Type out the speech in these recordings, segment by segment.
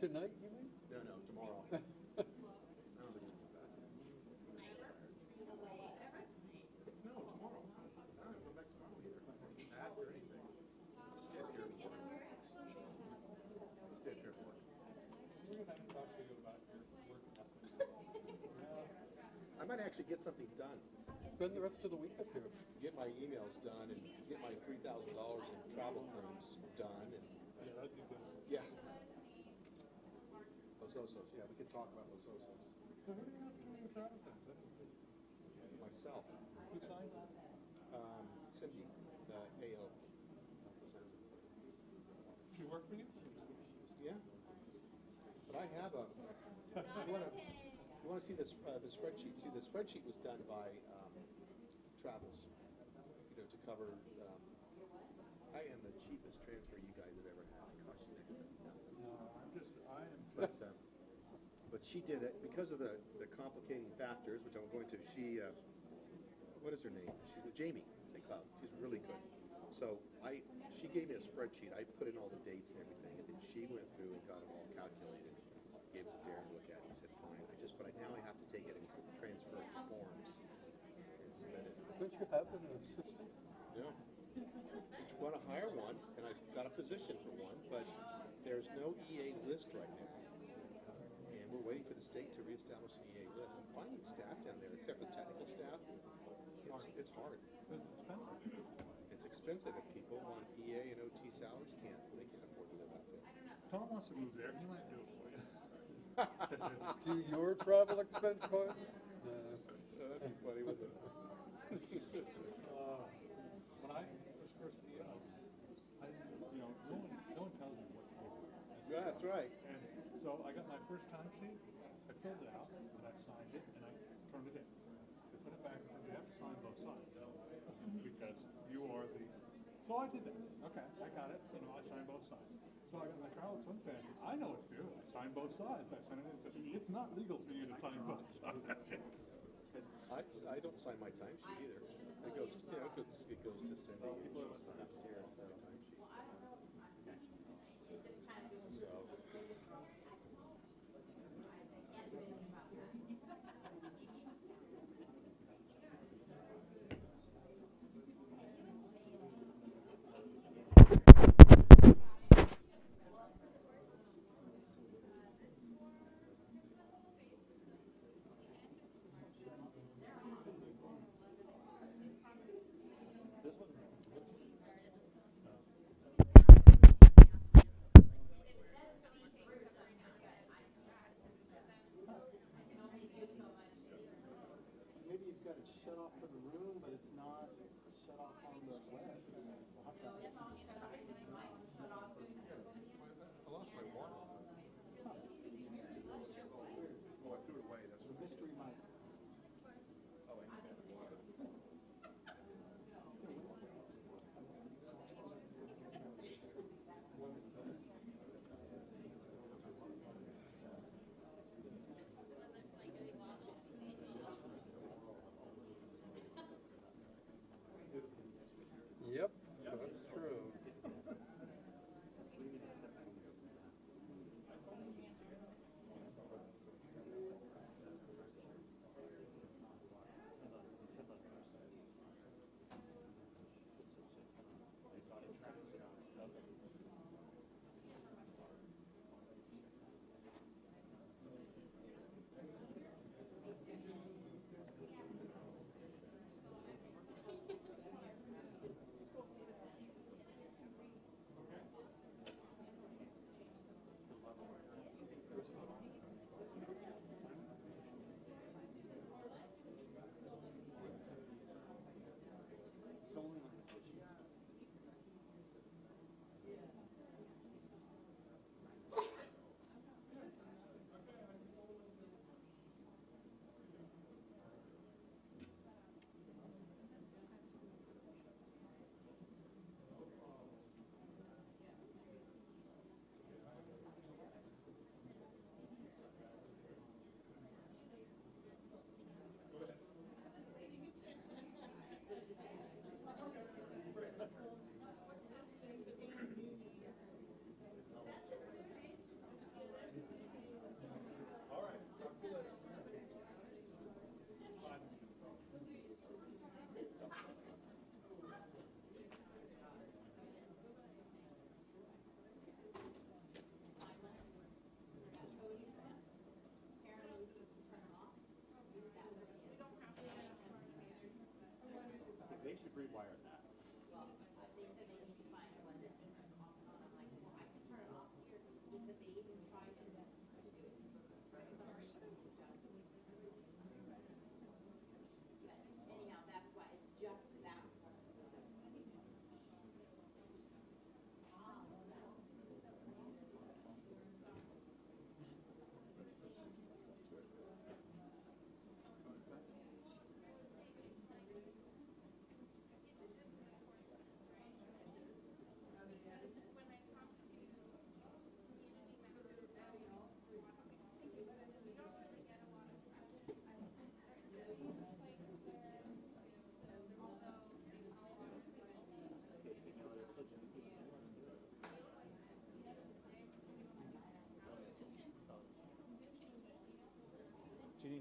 Tonight, you mean? No, tomorrow. I don't think we'll be back. No, tomorrow. I don't go back tomorrow either. After anything. I'll stay up here and work. I'll stay up here and work. We're gonna talk to you about your work ethic. I might actually get something done. Spend the rest of the week up here. Get my emails done and get my $3,000 in travel claims done and Yeah, that'd be good. yeah. Los Osos, yeah, we could talk about Los Osos. So who do you have to do your travel things? Myself, Who signs it? Cindy, the AO representative. She work for you? Yeah. But I have a, you wanna see this, the spreadsheet? See, the spreadsheet was done by, Travels, you know, to cover, I am the cheapest transfer you guys have ever had. It cost you next to nothing. No, I am. But she did it because of the complicating factors, which I'm going to. She, what is her name? She's Jamie St. Cloud. She's really good. So she gave me a spreadsheet. I put in all the dates and everything, and then she went through and got it all calculated. Gave it to Darren to look at. He said, "Fine." Now I have to take it and transfer it to forms and submit it. Don't you have an assistant? No. I want to hire one, and I've got a position for one, but there's no EA list right now. And we're waiting for the state to reestablish an EA list. And finding staff down there, except for technical staff, it's hard. It's expensive. It's expensive if people want EA and OT salaries, they can't afford to live out there. Tom wants to move there. He might do it for you. Do your travel expense cards? That'd be funny, wouldn't it? When I was first PO, no one tells you what to do. Yeah, that's right. And so I got my first time sheet, I filled it out, and I signed it, and I turned it in. They sent it back and said, you have to sign both sides, because you are the, so I did that. Okay, I got it, I signed both sides. So I got my travel expense guy, I said, I know what to do, I signed both sides. I sent it in, and said, it's not legal for you to sign both sides. I don't sign my timesheet either. It goes, it goes to Cindy. People are listening here, so.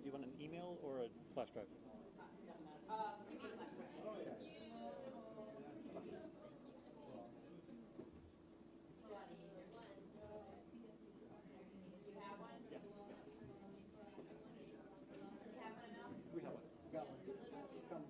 you want an email or a flash drive? We have one. Got one. Come.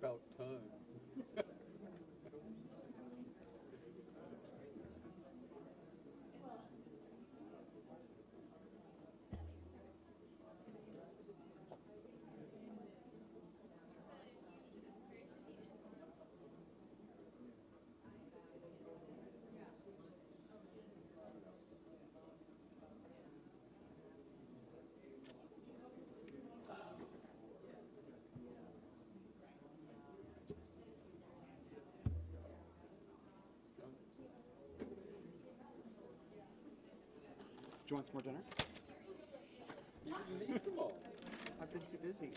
About time. Do you want some more dinner? You didn't eat them all. I've been too busy.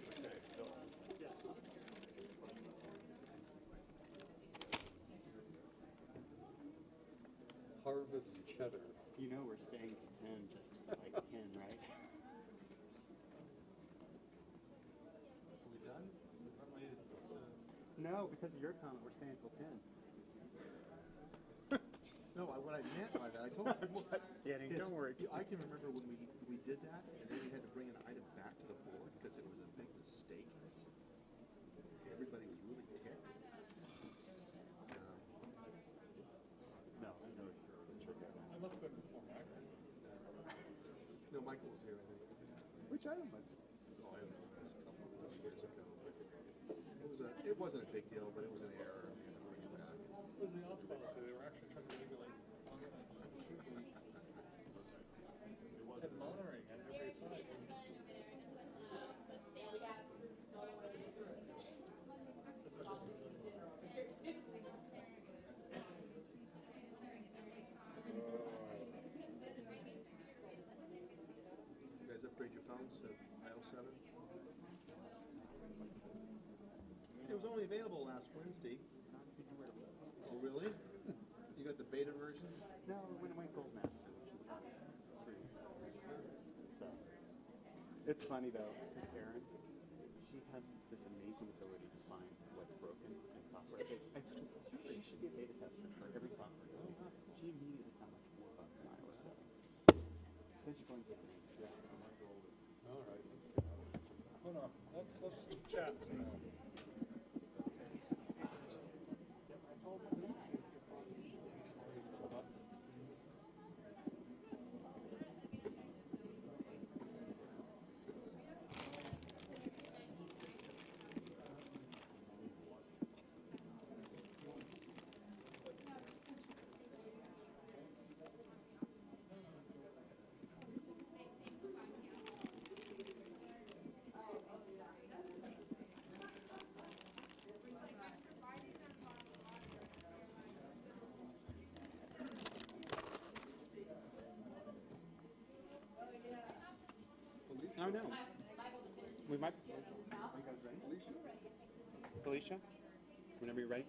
Harvest cheddar. You know we're staying to 10 just to spite Ken, right? Are we done? No, because of your comment, we're staying till 10. No, what I meant by that, I told I'm just kidding, is, don't worry. I can remember when we did that, and then we had to bring an item back to the board because it was a big mistake. Everybody was really ticked. No, I know it's I must have been before Michael. No, Michael was here, I think. Which item was it? Oh, I don't know, it was a couple of years ago. But it wasn't a big deal, but it was an error. We had to bring it back. What was the odds policy? They were actually trying to regulate online. And monitoring on every side. You guys upgrade your phones to iOS 7? It was only available last Wednesday. Oh, really? You got the beta version? No, when it went Gold Master, which is about 3 weeks ago. So, it's funny though, because Erin, she has this amazing ability to find what's broken in software. She should be a beta tester for every software. She immediately found like 4 bugs in iOS 7. Then she finds it. Yeah. All right. Hold on, let's chat now. Felicia, whenever you're ready.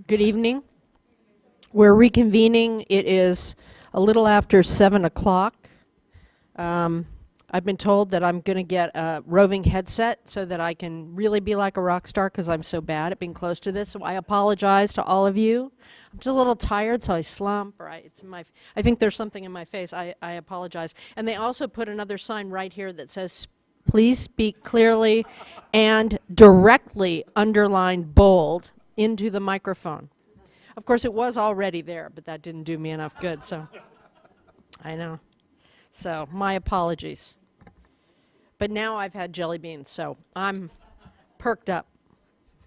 Good evening. We're reconvening. It is a little after 7 o'clock. I've been told that I'm going to get a roving headset so that I can really be like a rock star because I'm so bad at being close to this. So I apologize to all of you. I'm just a little tired, so I slump. Or I think there's something in my face. I apologize. And they also put another sign right here that says, please speak clearly and directly, underlined, bold, into the microphone. Of course, it was already there, but that didn't do me enough good, so I know. So my apologies. But now I've had jelly beans, so I'm perked up.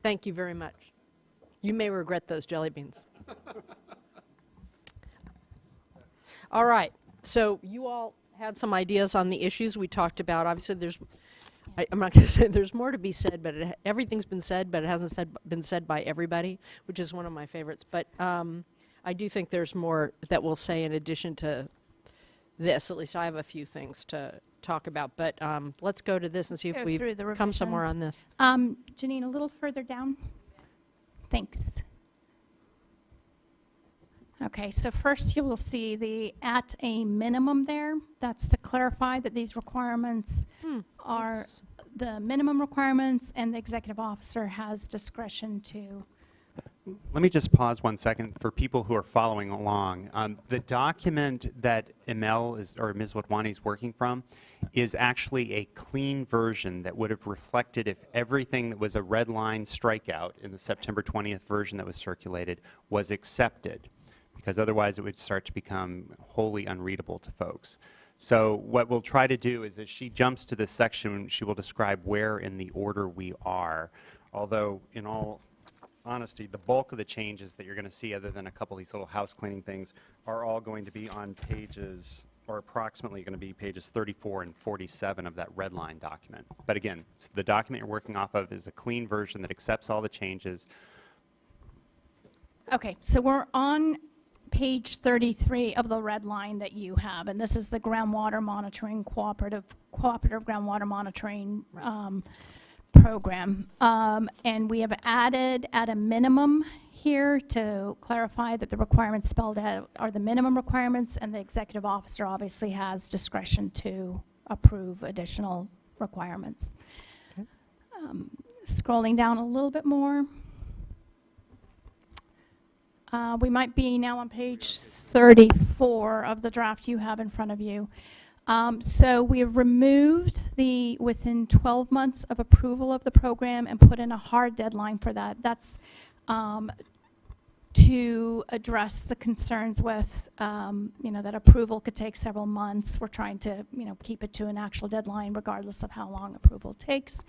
Thank you very much. You may regret those jelly beans. All right, so you all had some ideas on the issues we talked about. Obviously, I'm not going to say there's more to be said, but everything's been said, but it hasn't been said by everybody, which is one of my favorites. But I do think there's more that we'll say in addition to this. At least I have a few things to talk about. But let's go to this and see if we've come somewhere on this. Janine, a little further down. Thanks. Okay, so first you will see the at a minimum there. That's to clarify that these requirements are the minimum requirements and the executive officer has discretion to. Let me just pause 1 second for people who are following along. The document that Ms. Wadwani is working from is actually a clean version that would have reflected if everything that was a red line strikeout in the September 20th version that was circulated was accepted, because otherwise it would start to become wholly unreadable to folks. So what we'll try to do is as she jumps to this section, she will describe where in the order we are, although in all honesty, the bulk of the changes that you're going to see, other than a couple of these little house cleaning things, are all going to be on pages, or approximately going to be pages 34 and 47 of that red line document. But again, the document you're working off of is a clean version that accepts all the changes. Okay, so we're on page 33 of the red line that you have, and this is the groundwater monitoring cooperative groundwater monitoring program. And we have added at a minimum here to clarify that the requirements spelled out are the minimum requirements, and the executive officer obviously has discretion to approve additional requirements. Okay. Scrolling down a little bit more. We might be now on page 34 of the draft you have in front of you. So we have removed the within 12 months of approval of the program and put in a hard deadline for that. That's to address the concerns with, that approval could take several months. We're trying to, keep it to an actual deadline regardless of how long approval takes.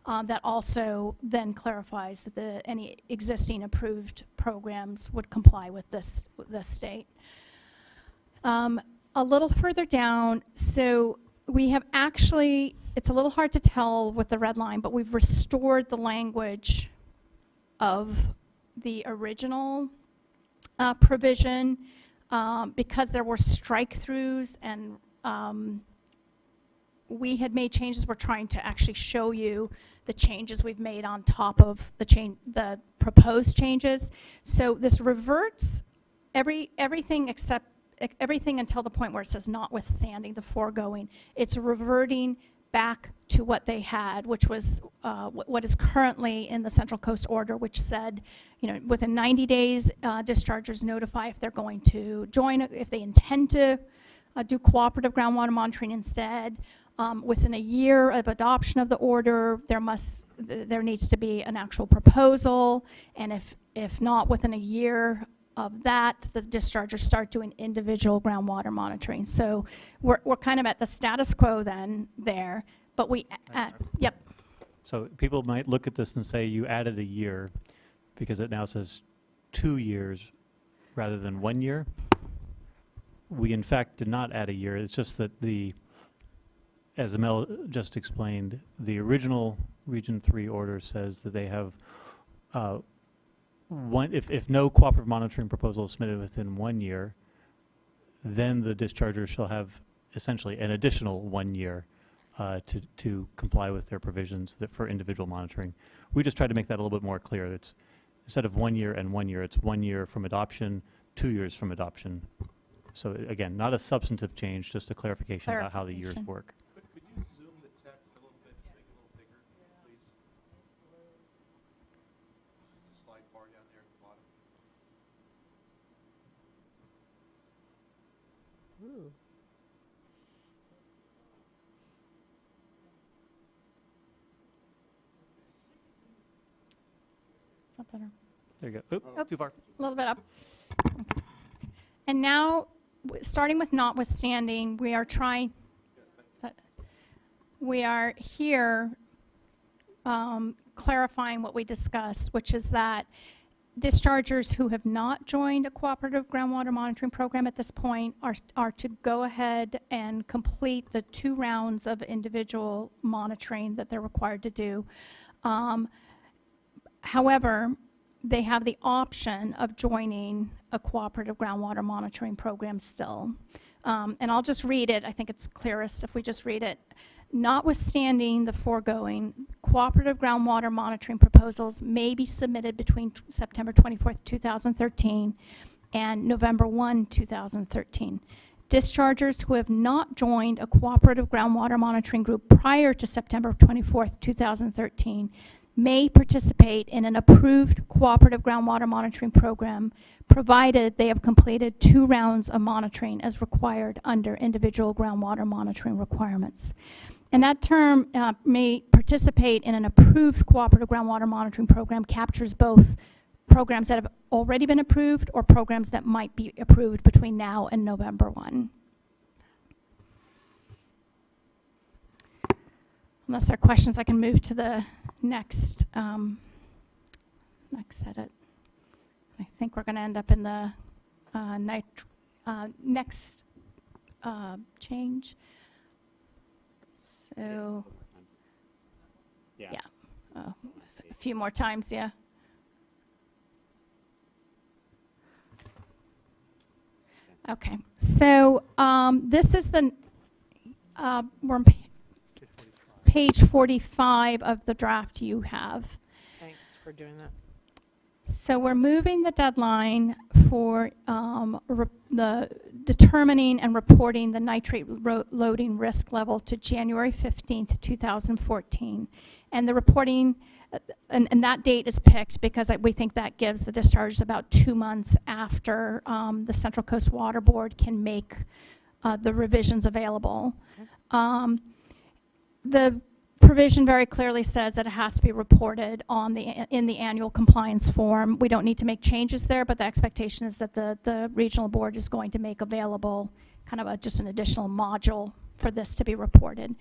That also then clarifies that any existing approved programs would comply with this state. A little further down, so we have actually, it's a little hard to tell with the red line, but we've restored the language of the original provision because there were strike-throughs and we had made changes. We're trying to actually show you the changes we've made on top of the proposed changes. So this reverts everything except everything until the point where it says notwithstanding the foregoing. It's reverting back to what they had, which was what is currently in the Central Coast order, which said, within 90 days, dischargers notify if they're going to join, if they intend to do cooperative groundwater monitoring instead. Within a year of adoption of the order, there needs to be an actual proposal, and if not within a year of that, the dischargers start doing individual groundwater monitoring. So we're kind of at the status quo then there, but yep. So people might look at this and say you added a year because it now says 2 years rather than 1 year. We in fact did not add a year. It's just that as Amel just explained, the original Region 3 order says that they have if no cooperative monitoring proposal is submitted within 1 year, then the discharger shall have essentially an additional 1 year to comply with their provisions for individual monitoring. We just tried to make that a little bit more clear. It's instead of 1 year and 1 year, it's 1 year from adoption, 2 years from adoption. So again, not a substantive change, just a clarification about how the years Clarification. work. Could you zoom the text a little bit, just make it a little bigger, please? Slide bar down there at the bottom. Is that better? There you go. Oop, Oh. too far. A little bit up. And now, starting with notwithstanding, we are trying, we are here clarifying what we discussed, which is that dischargers who have not joined a cooperative groundwater monitoring program at this point are to go ahead and complete the 2 rounds of individual monitoring that they're required to do. However, they have the option of joining a cooperative groundwater monitoring program still. And I'll just read it. I think it's clearest if we just read it. Notwithstanding the foregoing, cooperative groundwater monitoring proposals may be submitted between September 24th, 2013 and November 1, 2013. Dischargers who have not joined a cooperative groundwater monitoring group prior to September 24th, 2013 may participate in an approved cooperative groundwater monitoring program, provided they have completed 2 rounds of monitoring as required under individual groundwater monitoring requirements. And that term, may participate in an approved cooperative groundwater monitoring program, captures both programs that have already been approved or programs that might be approved between now and November 1. Unless there are questions, I can move to the next edit. I think we're going to end up in the next change. So, Yeah. yeah, a few more times, yeah. Okay, so this is the, we're on page 45 of the draft you have. Thanks for doing that. So we're moving the deadline for the determining and reporting the nitrate loading risk level to January 15th, 2014. And the reporting, and that date is picked because we think that gives the discharges about 2 months after the Central Coast Water Board can make the revisions available. The provision very clearly says that it has to be reported on in the annual compliance form. We don't need to make changes there, but the expectation is that the regional board is going to make available kind of just an additional module for this to be reported.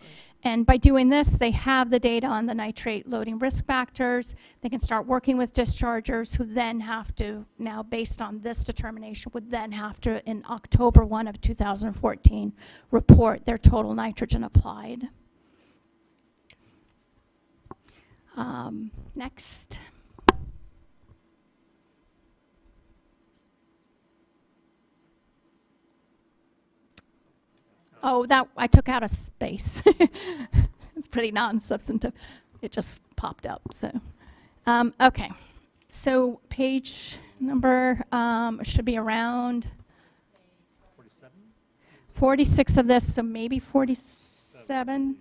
And by doing this, they have the data on the nitrate loading risk factors. They can start working with dischargers who then have to, now based on this determination, would then have to, in October 1 of 2014, report their total nitrogen applied. Next. Oh, that I took out a space. It's pretty non-substantive. It just popped up. So, okay. So page number should be around 46 of this. So maybe 47.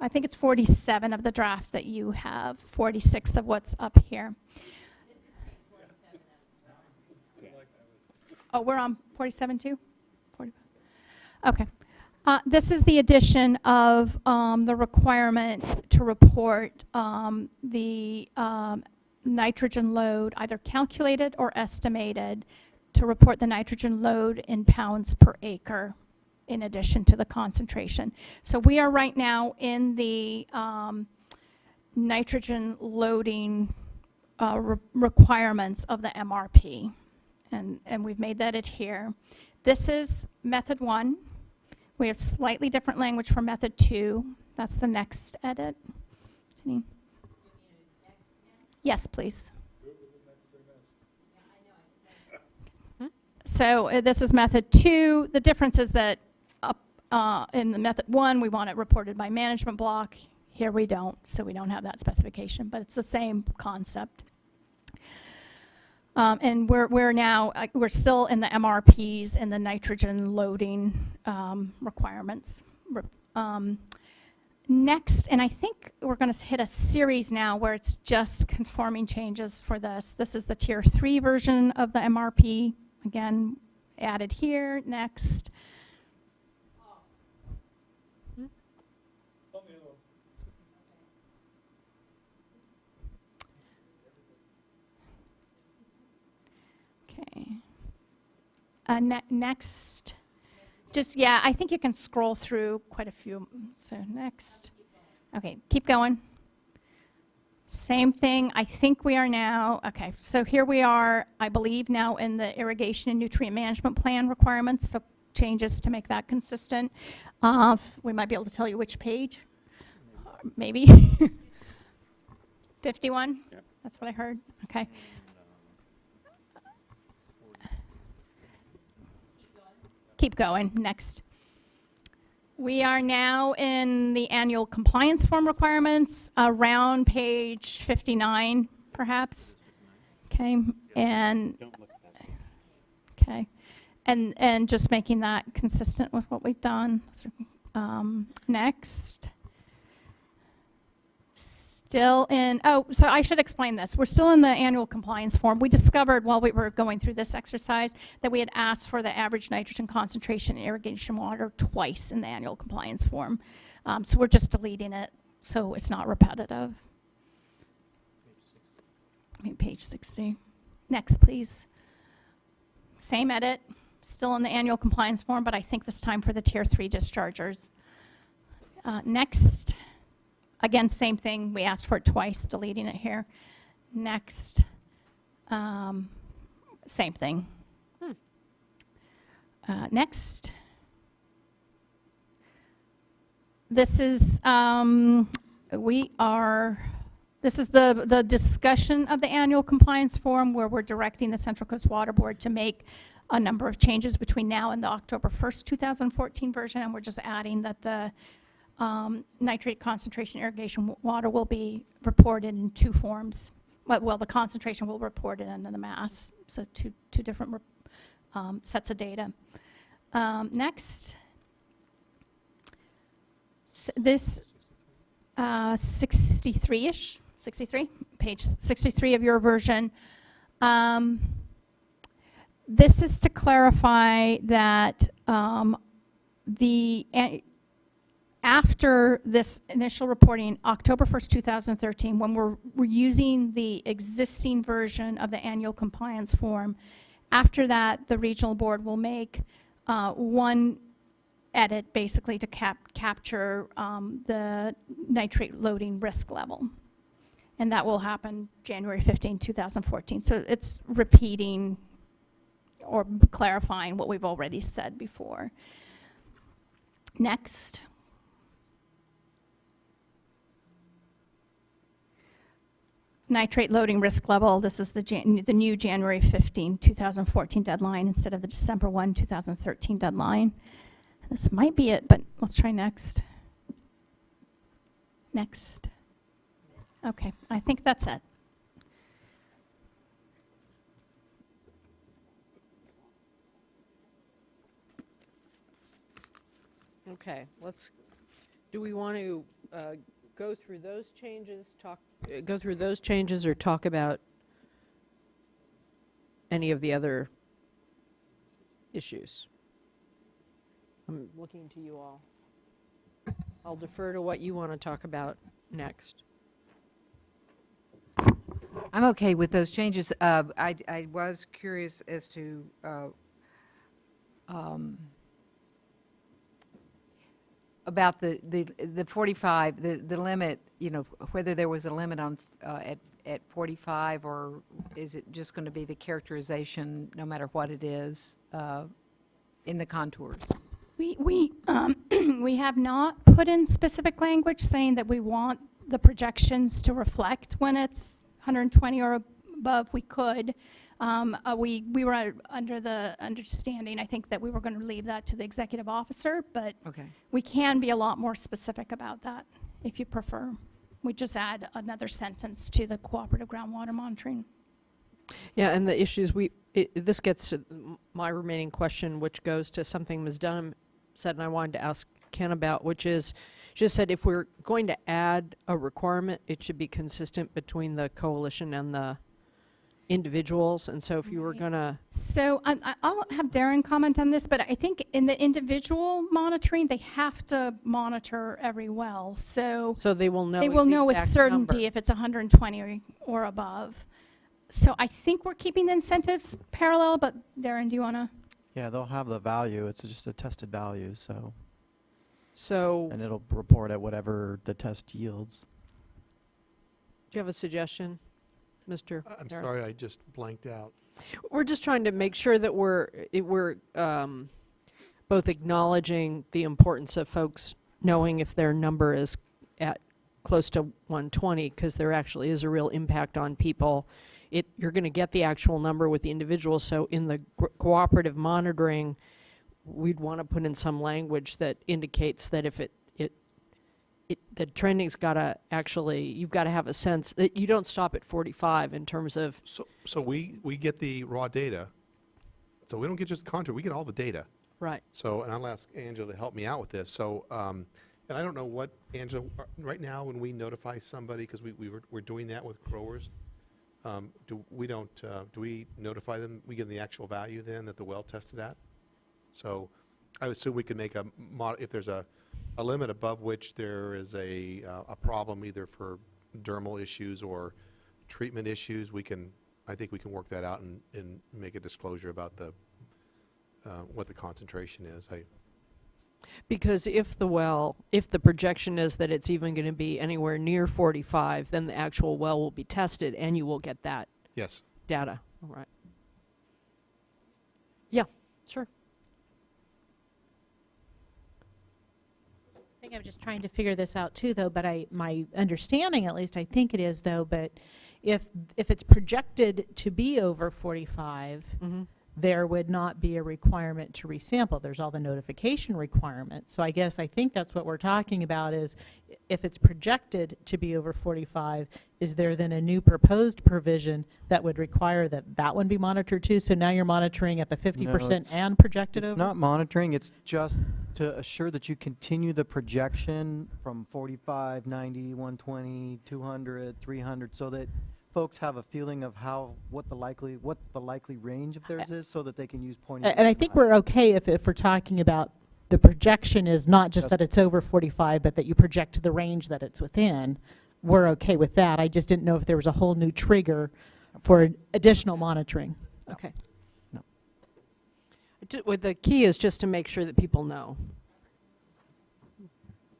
I think it's 47 of the draft that you have, 46 of what's up here. Oh, we're on 47 too? 45. Okay. This is the addition of the requirement to report the nitrogen load, either calculated or estimated, to report the nitrogen load in pounds per acre, in addition to the concentration. So we are right now in the nitrogen loading requirements of the MRP, and we've made that it here. This is method 1, We have slightly different language for method 2. That's the next edit. Janine? Yes, please. So this is method 2. The difference is that in the method 1, we want it reported by management block. Here we don't, so we don't have that specification, but it's the same concept. And we're now, we're still in the MRPs and the nitrogen loading requirements. Next, and I think we're going to hit a series now where it's just conforming changes for this. This is the tier 3 version of the MRP. Again, added here. Next. Okay. Next. Just, yeah, I think you can scroll through quite a few. So next. Okay, keep going. Same thing. I think we are now, okay, so here we are, I believe now in the irrigation and nutrient management plan requirements, so changes to make that consistent. We might be able to tell you which page, maybe. 51? Yep. That's what I heard, okay. Keep going, next. We are now in the annual compliance form requirements, around page 59, perhaps. Okay, and Don't look at that. okay, and just making that consistent with what we've done. Next. Still in, oh, so I should explain this. We're still in the annual compliance form. We discovered while we were going through this exercise that we had asked for the average nitrogen concentration in irrigation water twice in the annual compliance form. So we're just deleting it so it's not repetitive. Page 60. Next, please. Same edit, still in the annual compliance form, but I think this time for the tier 3 dischargers. Next. Again, same thing. We asked for it twice, deleting it here. Next. Same thing. Next. This is, this is the discussion of the annual compliance form where we're directing the Central Coast Water Board to make a number of changes between now and the October 1st, 2014 version, and we're just adding that the nitrate concentration irrigation water will be reported in 2 forms. Well, the concentration will be reported and then the mass. So two different sets of data. Next. So this 63-ish, 63, page 63 of your version. This is to clarify that after this initial reporting, October 1st, 2013, when we're using the existing version of the annual compliance form, after that, the regional board will make one edit basically to capture the nitrate loading risk level. And that will happen January 15, 2014. So it's repeating or clarifying what we've already said before. Next. Nitrate loading risk level, this is the new January 15, 2014 deadline instead of the December 1, 2013 deadline. This might be it, but let's try next. Next. Okay, I think that's it. Okay, do we want to go through those changes, or talk about any of the other issues? I'm looking to you all. I'll defer to what you want to talk about next. I'm okay with those changes. I was curious as to about the 45, the limit, whether there was a limit on at 45, or is it just going to be the characterization no matter what it is in the contours? We have not put in specific language saying that we want the projections to reflect when it's 120 or above. We could. We were under the understanding, I think, that we were going to leave that to the executive officer, but Okay. we can be a lot more specific about that if you prefer. We just add another sentence to the cooperative groundwater monitoring. Yeah, and the issues this gets to my remaining question, which goes to something Ms. Dunham said, and I wanted to ask Ken about, which is, she just said if we're going to add a requirement, it should be consistent between the coalition and the individuals. And so if you were going to, So I'll have Darren comment on this, but I think in the individual monitoring, they have to monitor every well. So they will know. they will know with exact certainty number. if it's 120 or above. So I think we're keeping the incentives parallel, but Darren, do you want to? Yeah, they'll have the value. It's just a tested value, so, So, and it'll report at whatever the test yields. do you have a suggestion, Mr. I'm Harris? sorry, I just blanked out. We're just trying to make sure that we're both acknowledging the importance of folks knowing if their number is at close to 120, because there actually is a real impact on people. You're going to get the actual number with the individual, so in the cooperative monitoring, we'd want to put in some language that indicates that if the trending's got to actually, you've got to have a sense that you don't stop at 45 in terms of, So we get the raw data, so we don't get just the contour, we get all the data. right. So, and I'll ask Angela to help me out with this. So, and I don't know what, Angela, right now when we notify somebody, because we're doing that with growers, do we notify them, we give them the actual value then that the well tested at? So I would assume we could make if there's a limit above which there is a problem either for dermal issues or treatment issues, I think we can work that out and make a disclosure about what the concentration is. Because if the projection is that it's even going to be anywhere near 45, then the actual well will be tested and you will get that Yes. data. All right. Yeah, sure. I think I'm just trying to figure this out too, though, but my understanding, at least I think it is, though, but if it's projected to be over 45, Mm-hmm. there would not be a requirement to resample. There's all the notification requirements. So I think that's what we're talking about is if it's projected to be over 45, is there then a new proposed provision that would require that one be monitored too? So now you're monitoring at the 50% it's- and projected over? It's not monitoring, it's just to assure that you continue the projection from 45, 90, 120, 200, 300, so that folks have a feeling of what the likely range of theirs is, so that they can use point. And I think we're okay if we're talking about the projection is not just that it's over 45, but that you project to the range that it's within. We're okay with that. I just didn't know if there was a whole new trigger for additional monitoring. Okay. The key is just to make sure that people know.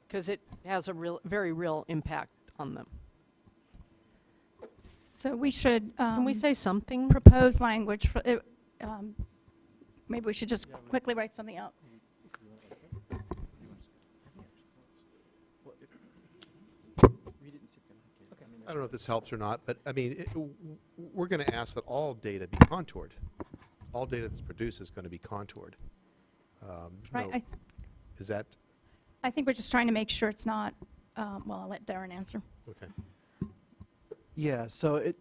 Because it has a very real impact on them. So we should Can we say something? propose language for it. Maybe we should just quickly write something out. I don't know if this helps or not, but I mean, we're going to ask that all data be contoured. All data that's produced is going to be contoured. Right. Is that, I think we're just trying to make sure it's not, well, I'll let Darren answer. okay. Yeah, so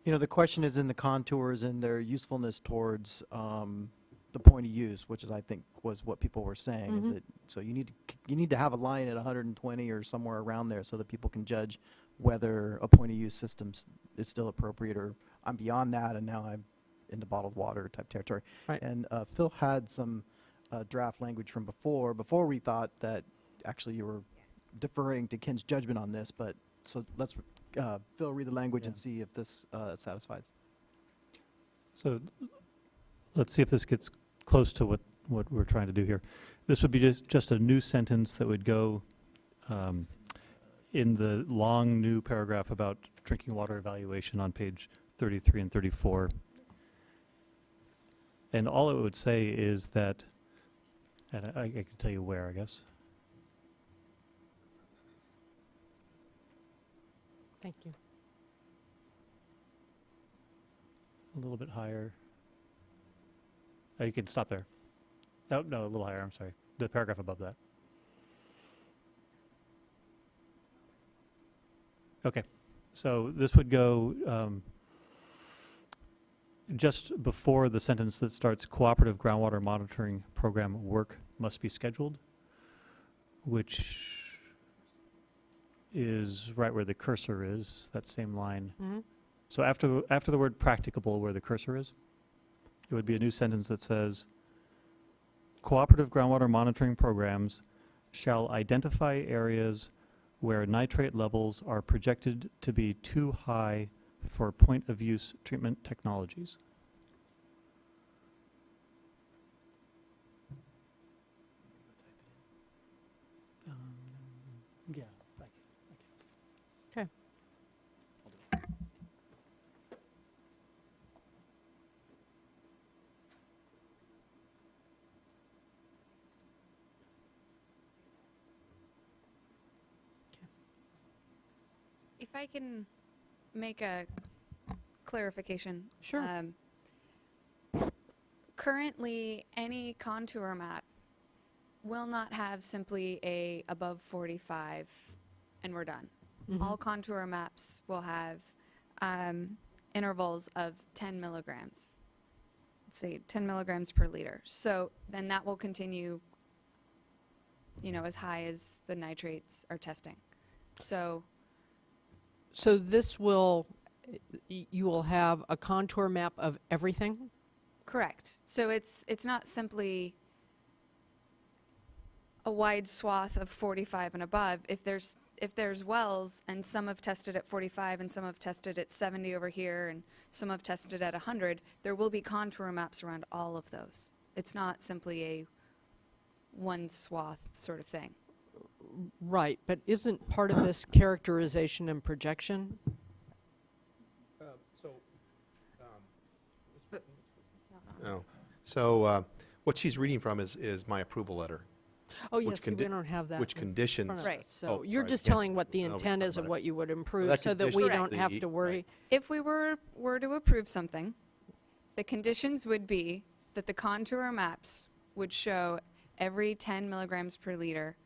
the question is in the contours and their usefulness towards the point of use, which is, I think, was what people were saying, is that, so you need to have a line at 120 or somewhere around there so that people can judge whether a point of use system is still appropriate, or I'm beyond that and now I'm into bottled water type territory. Right. And Phil had some draft language from before we thought that actually you were deferring to Ken's judgment on this, but so let's Phil, read the language and see if this satisfies. So let's see if this gets close to what we're trying to do here. This would be just a new sentence that would go in the long new paragraph about drinking water evaluation on page 33 and 34. And all it would say is that And I can tell you where, I guess. Thank you. A little bit higher. Oh, you can stop there. Oh, no, a little higher, I'm sorry. The paragraph above that. Okay, so this would go just before the sentence that starts cooperative groundwater monitoring program work must be scheduled, which is right where the cursor is, that same line. Mhm. So after the word practicable, where the cursor is, it would be a new sentence that says, cooperative groundwater monitoring programs shall identify areas where nitrate levels are projected to be too high for point-of-use treatment technologies. Yeah, Okay. If I can make a clarification. Sure. Currently, any contour map will not have simply a above 45 and we're done. All contour maps will have intervals of 10 milligrams. Let's say 10 milligrams per liter. So then that will continue, you know, as high as the nitrates are testing. So So this will, you will have a contour map of everything? correct. So it's not simply a wide swath of 45 and above. If there's wells and some have tested at 45 and some have tested at 70 over here and some have tested at 100, there will be contour maps around all of those. It's not simply a one swath sort of thing. Right, but isn't part of this characterization and projection? What she's reading from is my approval letter. Oh, Which yes, see, we condi- don't have that. Which in front conditions. of us. Right. So Oh, you're sorry, just yeah. telling what the No, we intent talked is of about it. what you would improve, that so that we condition- don't have the- to worry. right. If we were to approve something, the conditions would be that the contour maps would show every 10 milligrams per liter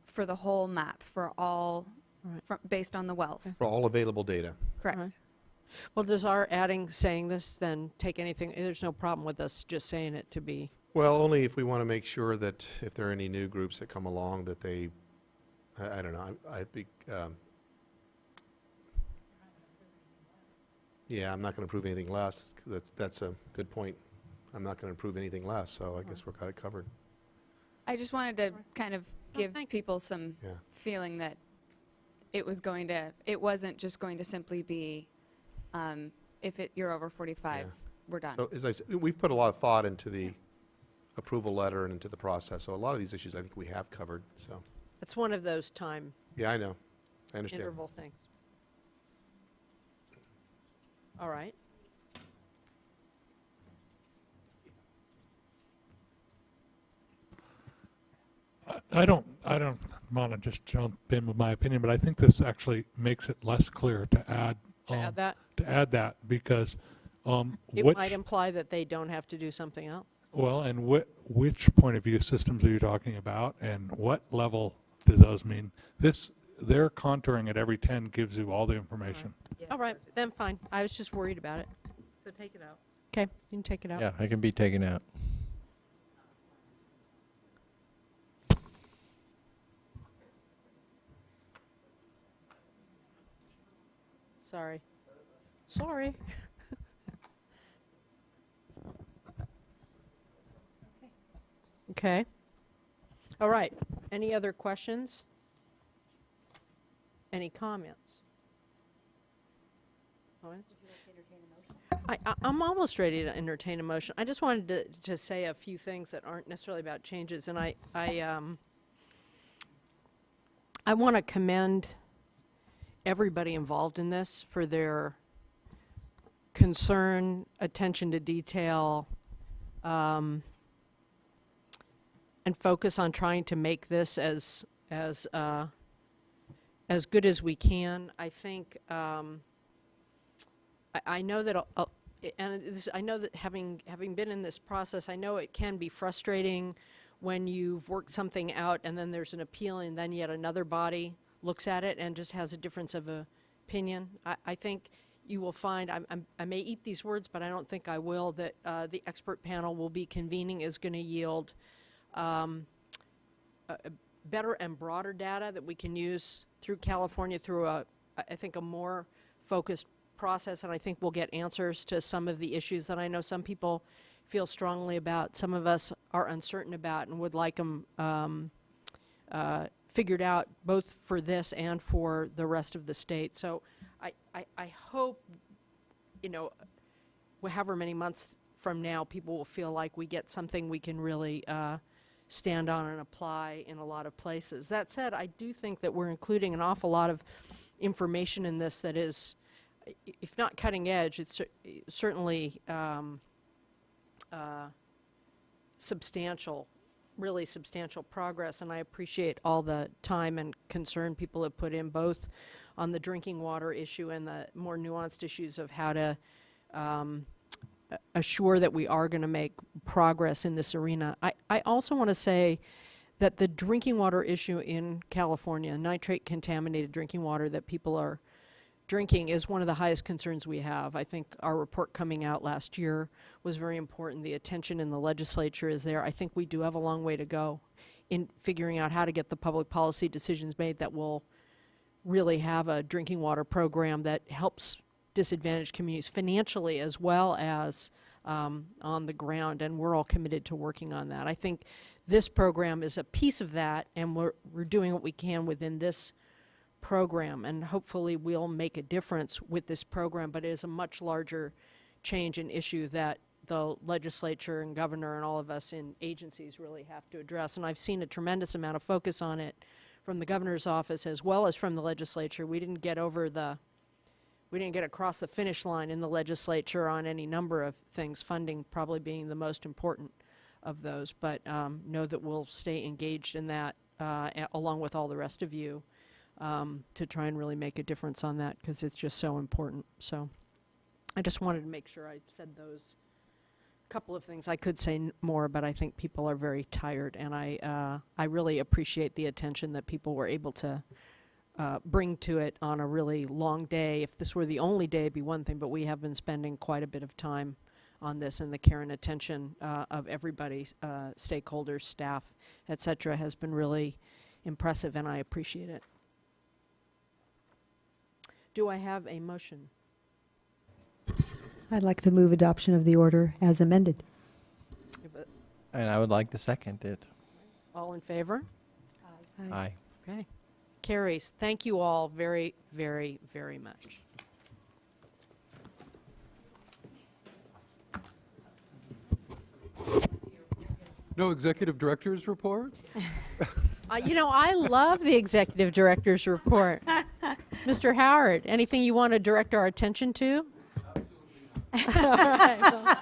for the whole map, for all, Right. based on the wells. For all available data. Correct. Right. Well, does our saying this then take anything, there's no problem with us just saying it to be, Well, only if we want to make sure that if there are any new groups that come along, that they, I don't know, I think, yeah, I'm not going to approve anything less. That's a good point. I'm not going to approve anything less, so I guess we've got it covered. I just wanted to kind of give thank you. people some Yeah. feeling that it wasn't just going to simply be, if you're over 45, Yeah. we're done. So as I said, we've put a lot of thought into the approval letter and into the process, so a lot of these issues I think we have covered, so. it's one of those time Yeah, I know. I understand. interval things. All right. I don't want to just jump in with my opinion, but I think this actually makes it less clear to add. To add that, To add that, because, it which, might imply that they don't have to do something else. well, and which point of view systems are you talking about, and what level does those mean? Their contouring at every 10 gives you all the information. All right, then fine. I was just worried about it. So take it out. Okay, you can take it out. Yeah, it can be taken out. Sorry. Sorry. Okay. All right. Any other questions? Any comments? Comments? I'm almost ready to entertain a motion. I just wanted to say a few things that aren't necessarily about changes, and I want to commend everybody involved in this for their concern, attention to detail, focus on trying to make this as good as we can. I think I know that I know that having been in this process, I know it can be frustrating when you've worked something out and then there's an appeal and then yet another body looks at it and just has a difference of opinion. I think you will find, I may eat these words, but I don't think I will, that the expert panel will be convening is going to yield better and broader data that we can use through California through I think a more focused process, and I think we'll get answers to some of the issues that I know some people feel strongly about, some of us are uncertain about and would like them figured out both for this and for the rest of the state. So I hope, you know, however many months from now, people will feel like we get something we can really stand on and apply in a lot of places. That said, I do think that we're including an awful lot of information in this that is, if not cutting edge, it's certainly substantial, really substantial progress, and I appreciate all the time and concern people have put in both on the drinking water issue and the more nuanced issues of how to assure that we are going to make progress in this arena. I also want to say that the drinking water issue in California, nitrate contaminated drinking water that people are drinking, is one of the highest concerns we have. I think our report coming out last year was very important. The attention in the legislature is there. I think we do have a long way to go in figuring out how to get the public policy decisions made that will really have a drinking water program that helps disadvantaged communities financially as well as on the ground, and we're all committed to working on that. I think this program is a piece of that, and we're doing what we can within this program, and hopefully we'll make a difference with this program, but it is a much larger change and issue that the legislature and governor and all of us in agencies really have to address. And I've seen a tremendous amount of focus on it from the governor's office as well as from the legislature. We didn't get across the finish line in the legislature on any number of things, funding probably being the most important of those, but know that we'll stay engaged in that along with all the rest of you to try and really make a difference on that, because it's just so important. So I just wanted to make sure I said those couple of things. I could say more, but I think people are very tired, and I really appreciate the attention that people were able to bring to it on a really long day. If this were the only day, it'd be one thing, but we have been spending quite a bit of time on this, and the care and attention of everybody, stakeholders, staff, et cetera, has been really impressive, and I appreciate it. Do I have a motion? I'd like to move adoption of the order as amended. And I would like to second it. All in favor? Aye. Okay. Carries. Thank you all very, very, very much. No executive director's report? You know, I love the executive director's report. Mr. Howard, anything you want to direct our attention to? All right, well,